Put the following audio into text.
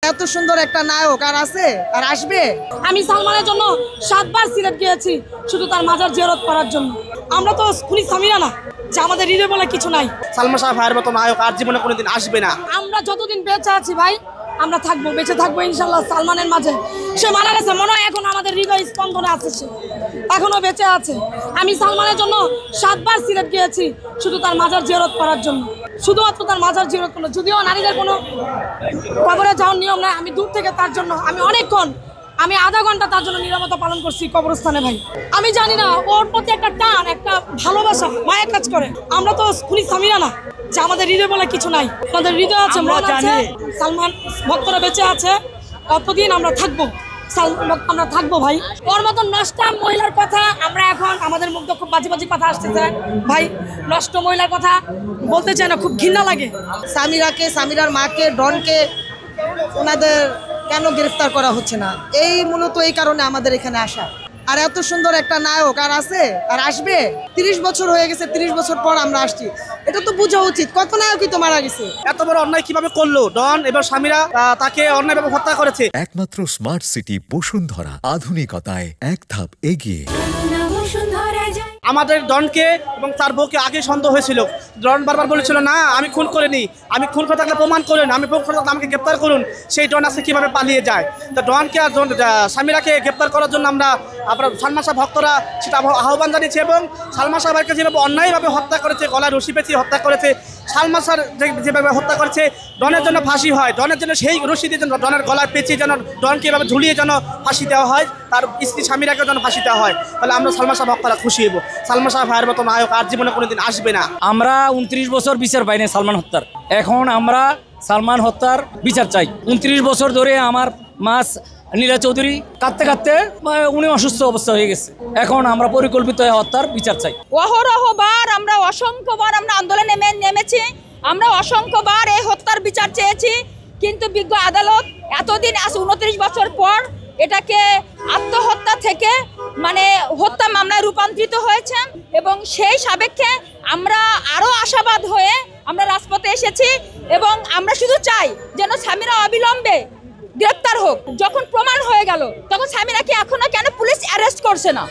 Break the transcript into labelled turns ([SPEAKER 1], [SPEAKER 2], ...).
[SPEAKER 1] এত সুন্দর একটা নায়ক আর আছে আর আসবে।
[SPEAKER 2] আমি সালমানের জন্য 7 বার সিলেট গিয়েছি শুধু তার মাজার জিয়ারত করার জন্য। আমরা তো খুনি সামিরা না যে আমাদের হৃদয় বলে কিছু নাই।
[SPEAKER 3] সালমান শাহ ভাইয়ের মতো নায়ক আর জীবনে কোনোদিন আসবে না।
[SPEAKER 2] আমরা যতদিন বেঁচে আছি ভাই আমরা থাকবো, বেঁচে থাকবো ইনশাল্লাহ সালমানের মাঝে। সে মারা গেছে, মনে হয় এখন আমাদের হৃদয় স্পন্দনে আছে, সে এখনো বেঁচে আছে। আমি সালমানের জন্য 7 বার সিলেট গিয়েছি শুধু তার মাজার জিয়ারত করার জন্য, শুধুমাত্র তার মাজার জিয়ারত করলো। যদিও নারীদের কোনো কবরে যাওয়ার নিয়ম নাই, আমি দূর থেকে তার জন্য আমি আধা ঘন্টা তার জন্য নীরবতা পালন করছি কবরস্থানে ভাই। আমি জানি না ওর প্রতি একটা টান, একটা ভালোবাসা, মায়া কাজ করে। আমরা তো খুনি সামিরা না যে আমাদের হৃদয় বলে কিছু নাই। আমাদের হৃদয় আছে, মন আছে, সালমান ভক্তরা বেঁচে আছে, ততদিন আমরা থাকবো। আমরা থাকবো ভাই। ওর মতন নষ্ট মহিলার কথা আমরা এখন আমাদের মুখ খুব বাজে বাজে কথা আসতেছে ভাই। নষ্ট মহিলার কথা বলতে চাই না, খুব ঘৃণা লাগে।
[SPEAKER 1] সামিরার মাকে, ডনকে ওনাদের কেন গ্রেফতার করা হচ্ছে না, এই মূলত এই কারণে আমাদের এখানে আসা। আর এত সুন্দর একটা নায়ক আর আছে আর আসবে। 30 বছর হয়ে গেছে, 30 বছর পর আমরা আসছি, এটা তো বোঝা উচিত। কত নায়কই তো মারা গেছে।
[SPEAKER 3] এত বড় অন্যায় কিভাবে করলো ডন এবং সামিরা, তাকে অন্যায়ভাবে হত্যা করেছে।
[SPEAKER 4] একমাত্র স্মার্ট সিটি বসুন্ধরা, আধুনিকতায় এক ধাপ এগিয়ে।
[SPEAKER 3] আমাদের ডনকে এবং তার বউকে আগে সন্দেহ হয়েছিল। ডন বারবার বলেছিল না আমি খুন করিনি, আমি খুন করে থাকলে প্রমাণ করুন, আমি খুন করে থাকলে আমাকে গ্রেপ্তার করুন। সেই ডন আজকে কীভাবে পালিয়ে যায়। তো ডনকে আর সামিরাকে গ্রেপ্তার করার জন্য আমরা সালমান শাহ ভক্তরা সেটা আহ্বান জানিয়েছি। এবং সালমান শাহ ভাইকে যেভাবে অন্যায়ভাবে হত্যা করেছে, গলায় রশি পেঁচিয়ে হত্যা করেছে, সালমান শাহ যেভাবে হত্যা করেছে, ডনের জন্য ফাঁসি হয়। ডনের জন্য সেই রশি দিয়ে যেন ডনের গলায় পেঁচিয়ে যেন ডনকে এভাবে ঝুলিয়ে যেন ফাঁসি দেওয়া হয়, তার স্ত্রী সামিরাকে যেন ফাঁসি দেওয়া হয়। তাহলে আমরা সালমান শাহ ভক্তরা খুশি হব। সালমান শাহ ভাইয়ের মতো নায়ক আর জীবনে কোনোদিন আসবে না।
[SPEAKER 5] আমরা 29 বছর বিচার পাইনি সালমান হত্যার। এখন আমরা সালমান হত্যার বিচার চাই। 29 বছর ধরে আমার মাস নীলা চৌধুরী কাঁদতে কাঁদতে উনি অসুস্থ অবস্থা হয়ে গেছে। এখন আমরা পরিকল্পিত হত্যার বিচার চাই।
[SPEAKER 6] অহরহবার আমরা অসংখ্যবার আমরা আন্দোলনে নেমেছি, আমরা অসংখ্যবার এই হত্যার বিচার চেয়েছি, কিন্তু বিজ্ঞ আদালত এতদিন 29 বছর পর এটাকে আত্মহত্যা থেকে হত্যা মামলায় রূপান্তরিত হয়েছে। এবং সেই সাপেক্ষে আমরা আরও আশাবাদ হয়ে আমরা রাজপথে এসেছি এবং আমরা শুধু চাই যেন সামিরা অবিলম্বে গ্রেপ্তার হোক। যখন প্রমাণ হয়ে গেল তখন সামিরাকে এখনো কেন পুলিশ অ্যারেস্ট করছে না?